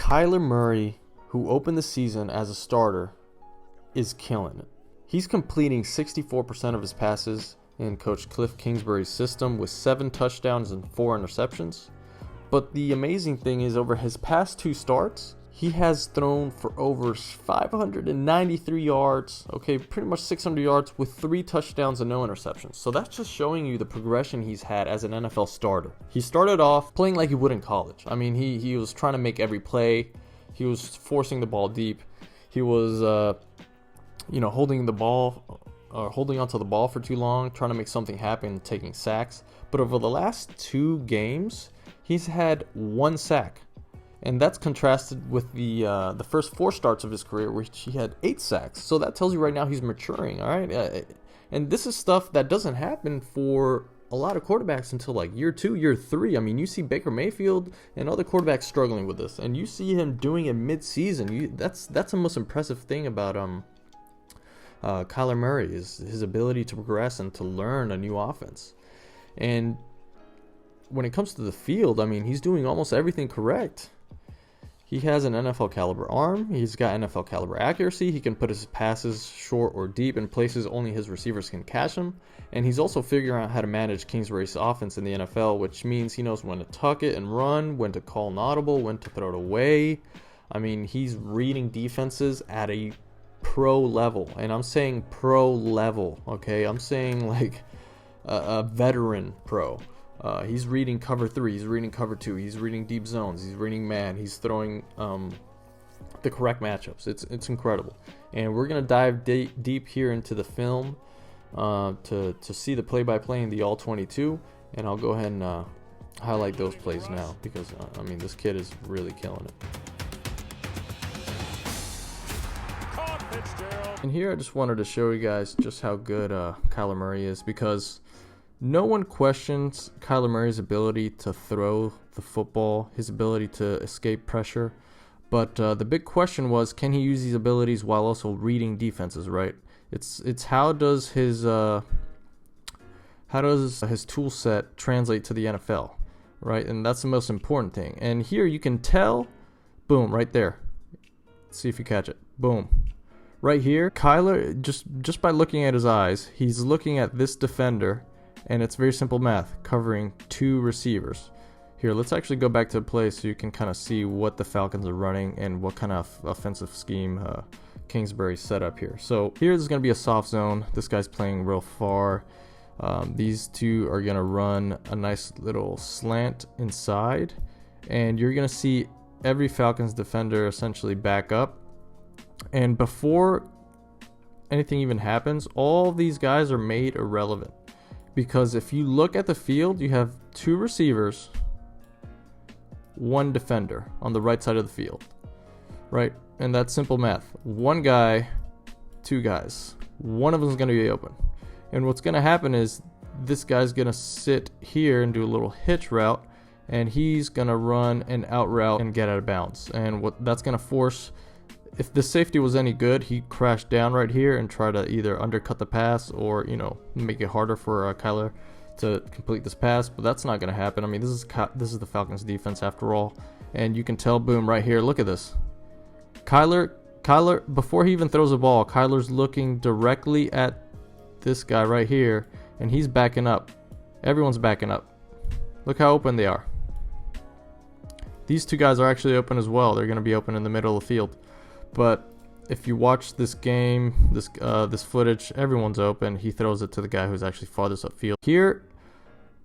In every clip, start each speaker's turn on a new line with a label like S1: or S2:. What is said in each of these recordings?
S1: Kyler Murray, who opened the season as a starter, is killing it. He's completing 64% of his passes in Coach Kliff Kingsbury's system with 7 touchdowns and 4 interceptions. But the amazing thing is, over his past 2 starts, he has thrown for over 593 yards, pretty much 600 yards with 3 touchdowns and no interceptions. So that's just showing you the progression he's had as an NFL starter. He started off playing like he would in college. I mean, he was trying to make every play. He was forcing the ball deep. He was, holding onto the ball for too long, trying to make something happen, taking sacks. But over the last 2 games, he's had 1 sack. And that's contrasted with the first 4 starts of his career, which he had 8 sacks. So that tells you right now he's maturing, all right? And this is stuff that doesn't happen for a lot of quarterbacks until like year 2, year 3. I mean, you see Baker Mayfield and other quarterbacks struggling with this, and you see him doing it mid-season. That's the most impressive thing about Kyler Murray, is his ability to progress and to learn a new offense. And when it comes to the field, I mean, he's doing almost everything correct. He has an NFL caliber arm. He's got NFL caliber accuracy. He can put his passes short or deep in places only his receivers can catch him. And he's also figuring out how to manage Kingsbury's offense in the NFL, which means he knows when to tuck it and run, when to call an audible, when to throw it away. I mean, he's reading defenses at a pro level. And I'm saying pro level, okay? I'm saying like a veteran pro. He's reading cover 3, he's reading cover 2, he's reading deep zones, he's reading man, he's throwing the correct matchups. It's incredible. And we're going to dive deep here into the film to see the play-by-play in the All-22, and I'll go ahead and highlight those plays now because, this kid is really killing it. And here I just wanted to show you guys just how good Kyler Murray is, because no one questions Kyler Murray's ability to throw the football, his ability to escape pressure. But the big question was, can he use these abilities while also reading defenses, right? It's how does his tool set translate to the NFL, right? And that's the most important thing. And here you can tell, boom, right there. Let's see if you catch it. Boom. Right here, Kyler, just by looking at his eyes, he's looking at this defender. And it's very simple math, covering 2 receivers. Here, let's actually go back to the play so you can kind of see what the Falcons are running and what kind of offensive scheme Kingsbury set up here. So here's going to be a soft zone. This guy's playing real far. These 2 are going to run a nice little slant inside. And you're going to see every Falcons defender essentially back up. And before anything even happens, all these guys are made irrelevant. Because if you look at the field, you have 2 receivers, 1 defender on the right side of the field, right? And that's simple math. 1 guy, 2 guys. One of them is going to be open. And what's going to happen is this guy's going to sit here and do a little hitch route, and he's going to run an out route and get out of bounds. And what that's going to force, if the safety was any good, he'd crash down right here and try to either undercut the pass or, make it harder for Kyler to complete this pass. But that's not going to happen. I mean, this is the Falcons defense after all. And you can tell, boom, right here. Look at this. Kyler, before he even throws the ball, Kyler's looking directly at this guy right here, and he's backing up. Everyone's backing up. Look how open they are. These 2 guys are actually open as well. They're going to be open in the middle of the field. But if you watch this game, this footage, everyone's open. He throws it to the guy who's actually farthest upfield. Here,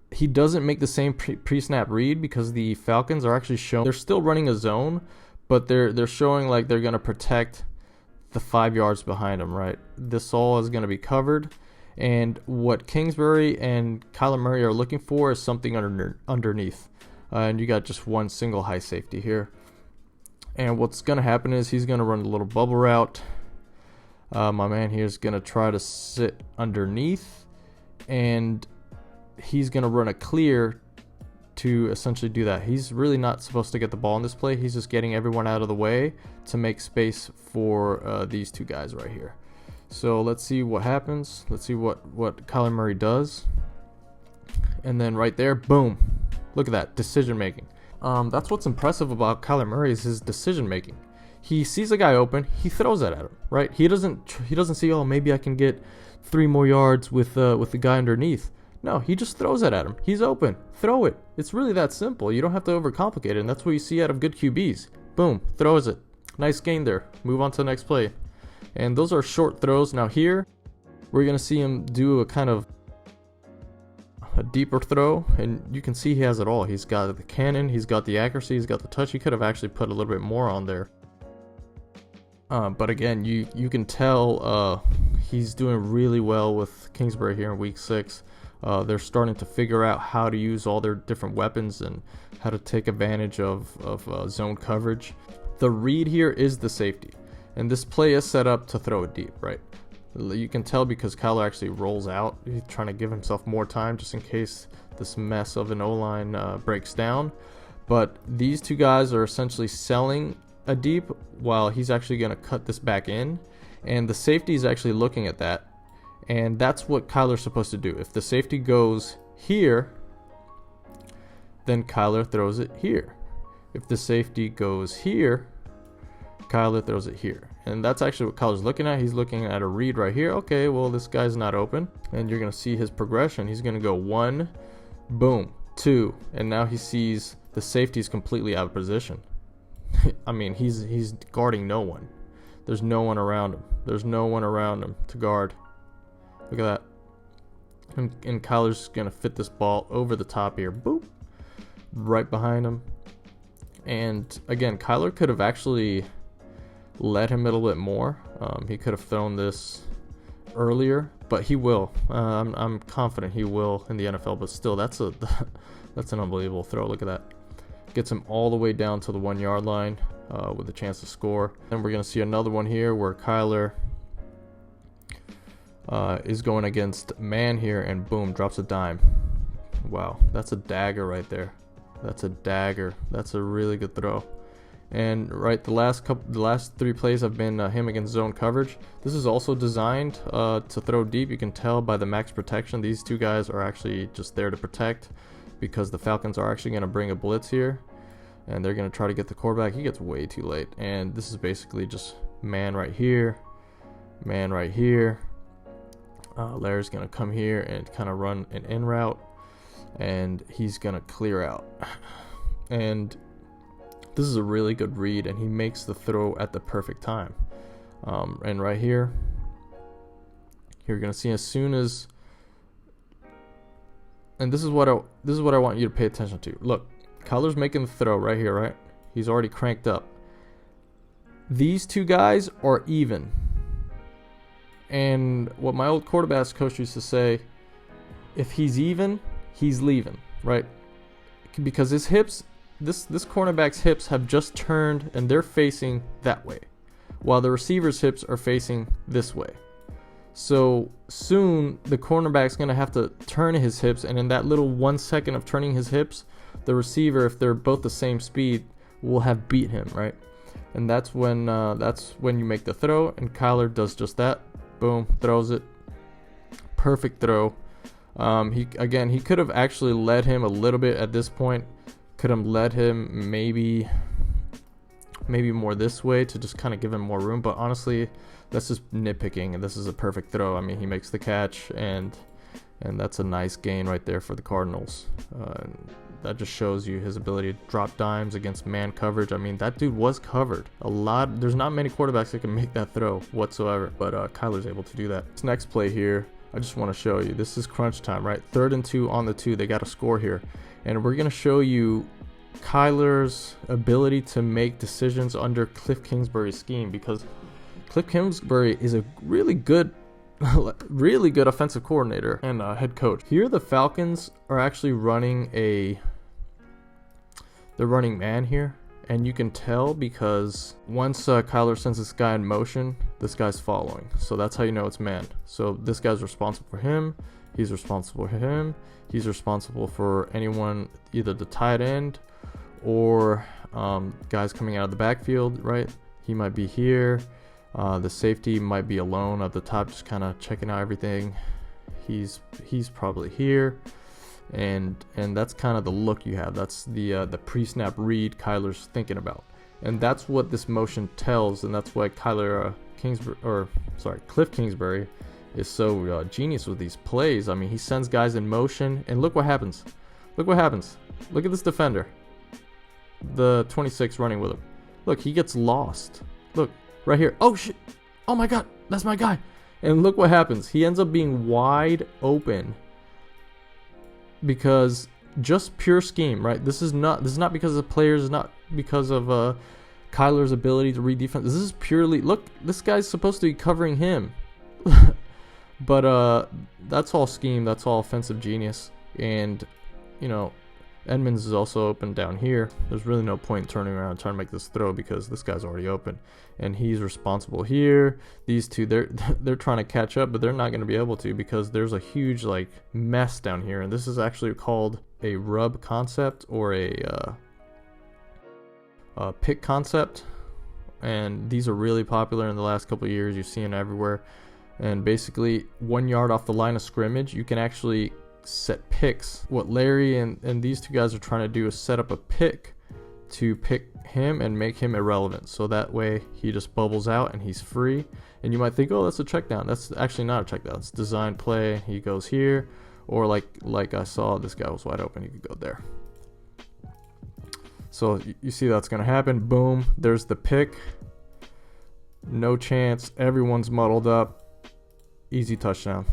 S1: he doesn't make the same pre-snap read because the Falcons are actually showing, they're still running a zone, but they're showing like they're going to protect the 5 yards behind him, right? This all is going to be covered. And what Kingsbury and Kyler Murray are looking for is something underneath. And you got just 1 single high safety here. And what's going to happen is he's going to run a little bubble route. My man here is going to try to sit underneath. And he's going to run a clear to essentially do that. He's really not supposed to get the ball in this play. He's just getting everyone out of the way to make space for these 2 guys right here. So let's see what happens. Let's see what Kyler Murray does. And then right there, boom. Look at that, decision making. that's what's impressive about Kyler Murray is his decision making. He sees a guy open, he throws it at him, right? He doesn't see, oh, maybe I can get 3 more yards with the guy underneath. No, he just throws it at him. He's open, throw it. It's really that simple. You don't have to overcomplicate it, and that's what you see out of good QBs. Boom, throws it. Nice gain there. Move on to the next play. And those are short throws. Now here, we're gonna see him do a kind of a deeper throw, and you can see he has it all. He's got the cannon, he's got the accuracy, he's got the touch. He could have actually put a little bit more on there. But again, you can tell he's doing really well with Kingsbury here in week 6. They're starting to figure out how to use all their different weapons and how to take advantage of zone coverage. The read here is the safety, and this play is set up to throw it deep, right? You can tell because Kyler actually rolls out. He's trying to give himself more time just in case this mess of an O-line breaks down. But these two guys are essentially selling a deep while he's actually going to cut this back in, and the safety is actually looking at that, and that's what Kyler's supposed to do. If the safety goes here, then Kyler throws it here. If the safety goes here, Kyler throws it here. And that's actually what Kyler's looking at. He's looking at a read right here. Okay, well, this guy's not open, and you're going to see his progression. He's going to go 1, boom, 2, and now he sees the safety is completely out of position. I mean, he's guarding no one. There's no one around him. There's no one around him to guard. Look at that. And Kyler's going to fit this ball over the top here. Boop. Right behind him. And again, Kyler could have actually led him a little bit more. He could have thrown this earlier, but he will. I'm confident he will in the NFL, but still, that's an unbelievable throw. Look at that. Gets him all the way down to the 1 yard line with a chance to score. Then we're going to see another one here where Kyler is going against man here, and boom, drops a dime. Wow, that's a dagger right there. That's a dagger. That's a really good throw. And right, the last 3 plays have been him against zone coverage. This is also designed to throw deep. You can tell by the max protection. These two guys are actually just there to protect, because the Falcons are actually going to bring a blitz here, and they're going to try to get the quarterback. He gets way too late, and this is basically just man right here, man right here. Larry's going to come here and kind of run an in route, and he's going to clear out. And this is a really good read, and he makes the throw at the perfect time. And right here, you're going to see as soon as, and this is what I want you to pay attention to. Look, Kyler's making the throw right here, right? He's already cranked up. These two guys are even. And what my old quarterbacks coach used to say, if he's even, he's leaving, right? Because his hips, this cornerback's hips have just turned, and they're facing that way, while the receiver's hips are facing this way. So soon the cornerback's going to have to turn his hips, and in that little 1 second of turning his hips, the receiver, if they're both the same speed, will have beat him, right? And that's when you make the throw, and Kyler does just that. Boom, throws it. Perfect throw. He could have actually led him a little bit at this point. Could have led him maybe more this way to just kind of give him more room, but honestly, that's just nitpicking, and this is a perfect throw. I mean, he makes the catch, and that's a nice gain right there for the Cardinals. That just shows you his ability to drop dimes against man coverage. I mean, that dude was covered a lot. There's not many quarterbacks that can make that throw whatsoever, but Kyler's able to do that. This next play here, I just want to show you. This is crunch time, right? 3rd and 2 on the 2. They got to score here, and we're going to show you Kyler's ability to make decisions under Kliff Kingsbury's scheme, because Kliff Kingsbury is a really good offensive coordinator and head coach. Here the Falcons are actually running they're running man here, and you can tell because once Kyler sends this guy in motion, this guy's following. So that's how you know it's man. So this guy's responsible for him, he's responsible for him, he's responsible for anyone, either the tight end or guys coming out of the backfield, right? He might be here. The safety might be alone at the top, just kind of checking out everything. He's probably here. and that's kind of the look you have. That's the pre-snap read Kyler's thinking about, and that's what this motion tells, and that's why Kliff Kingsbury is so genius with these plays. I mean, he sends guys in motion, and look what happens. Look what happens. Look at this defender, the 26 running with him. Look, he gets lost. Look right here. Oh shit! Oh my God, that's my guy. And look what happens. He ends up being wide open because just pure scheme, right? This is not because of the players. It's not because of Kyler's ability to read defense. This is purely, look, this guy's supposed to be covering him. But that's all scheme. That's all offensive genius. And, you know, Edmonds is also open down here. There's really no point in turning around and trying to make this throw because this guy's already open, and he's responsible here. These two, they're trying to catch up, but they're not going to be able to because there's a huge like mess down here. And this is actually called a rub concept or a pick concept, and these are really popular in the last couple of years. You've seen it everywhere. And basically 1 yard off the line of scrimmage, you can actually set picks. What Larry and these two guys are trying to do is set up a pick to pick him and make him irrelevant, so that way he just bubbles out and he's free. And you might think, oh, that's a check down. That's actually not a check down. It's design play. He goes here, or like I saw, this guy was wide open, he could go there. So you see that's gonna happen. Boom, there's the pick. No chance. Everyone's muddled up. Easy touchdown.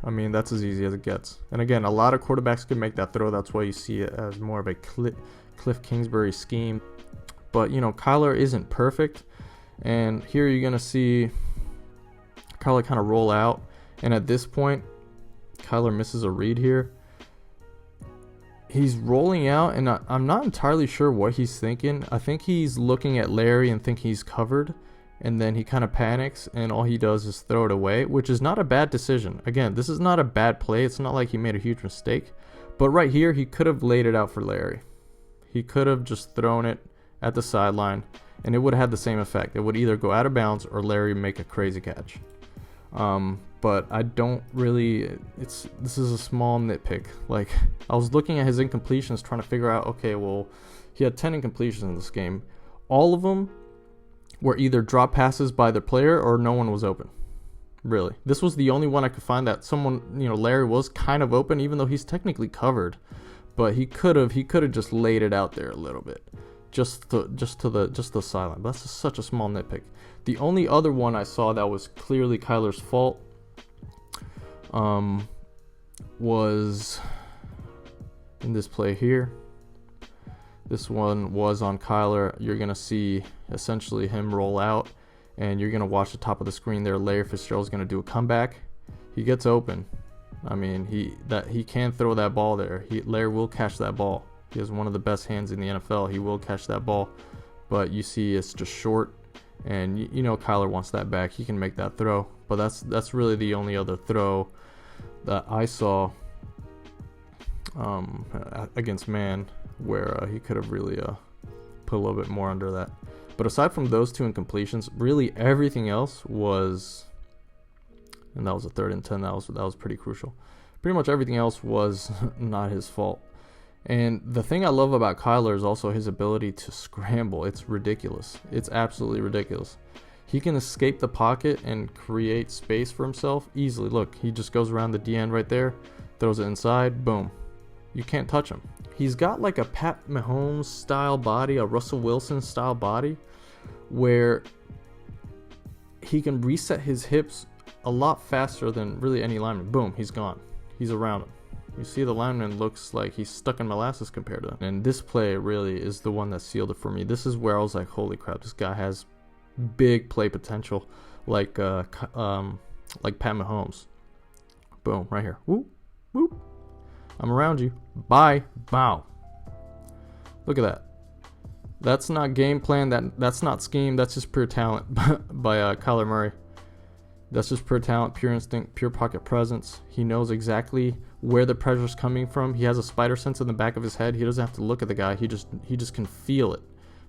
S1: I mean, that's as easy as it gets. And again, a lot of quarterbacks can make that throw. That's why you see it as more of a Kliff Kingsbury scheme. But, you know, Kyler isn't perfect. And here you're going to see Kyler kind of roll out. And at this point, Kyler misses a read here. He's rolling out, and I'm not entirely sure what he's thinking. I think he's looking at Larry and think he's covered. And then he kind of panics, and all he does is throw it away, which is not a bad decision. Again, this is not a bad play. It's not like he made a huge mistake. But right here, he could have laid it out for Larry. He could have just thrown it at the sideline, and it would have had the same effect. It would either go out of bounds or Larry make a crazy catch. But I don't really, this is a small nitpick. Like, I was looking at his incompletions, trying to figure out, okay, well, he had 10 incompletions in this game. All of them were either drop passes by the player or no one was open. Really. This was the only one I could find that someone, you know, Larry was kind of open, even though he's technically covered. But he could have just laid it out there a little bit. Just the sideline. But that's just such a small nitpick. The only other one I saw that was clearly Kyler's fault was in this play here. This one was on Kyler. You're going to see essentially him roll out, and you're going to watch the top of the screen there. Larry Fitzgerald's going to do a comeback. He gets open. I mean, he can throw that ball there. Larry will catch that ball. He has one of the best hands in the NFL. He will catch that ball. But you see it's just short, and you know Kyler wants that back. He can make that throw. But that's really the only other throw that I saw against man where he could have really put a little bit more under that. But aside from those two incompletions, really everything else was, and that was a 3rd and 10. That was pretty crucial. Pretty much everything else was not his fault. And the thing I love about Kyler is also his ability to scramble. It's ridiculous. It's absolutely ridiculous. He can escape the pocket and create space for himself easily. Look, he just goes around the D end right there, throws it inside, boom. You can't touch him. He's got like a Pat Mahomes style body, a Russell Wilson style body, where he can reset his hips a lot faster than really any lineman. Boom, he's gone. He's around him. You see the lineman looks like he's stuck in molasses compared to him. And this play really is the one that sealed it for me. This is where I was like, holy crap, this guy has big play potential, like Pat Mahomes. Boom, right here. Whoop, whoop. I'm around you. Bye. Bow. Look at that. That's not game plan. That's not scheme. That's just pure talent by Kyler Murray. That's just pure talent, pure instinct, pure pocket presence. He knows exactly where the pressure's coming from. He has a spider sense in the back of his head. He doesn't have to look at the guy. He just can feel it.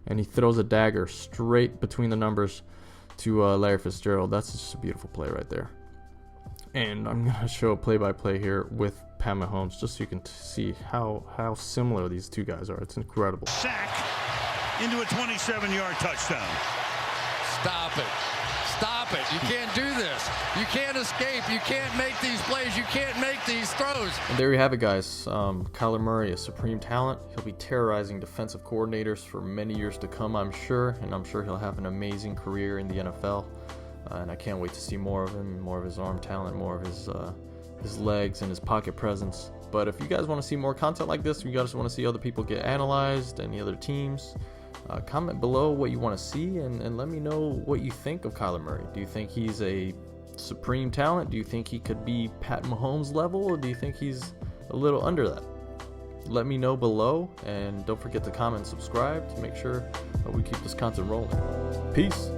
S1: And he throws a dagger straight between the numbers to Larry Fitzgerald. That's just a beautiful play right there. And I'm going to show a play-by-play here with Pat Mahomes just so you can see how similar these two guys are. It's incredible.
S2: Sack into a 27-yard touchdown.
S3: Stop it. Stop it. You can't do this. You can't escape. You can't make these plays. You can't make these throws.
S1: And there you have it, guys. Kyler Murray, a supreme talent. He'll be terrorizing defensive coordinators for many years to come, I'm sure. And I'm sure he'll have an amazing career in the NFL. And I can't wait to see more of him, more of his arm talent, more of his legs and his pocket presence. But if you guys want to see more content like this, if you guys want to see other people get analyzed, any other teams, comment below what you want to see and let me know what you think of Kyler Murray. Do you think he's a supreme talent? Do you think he could be Pat Mahomes level, or do you think he's a little under that? Let me know below, and don't forget to comment and subscribe to make sure we keep this content rolling. Peace.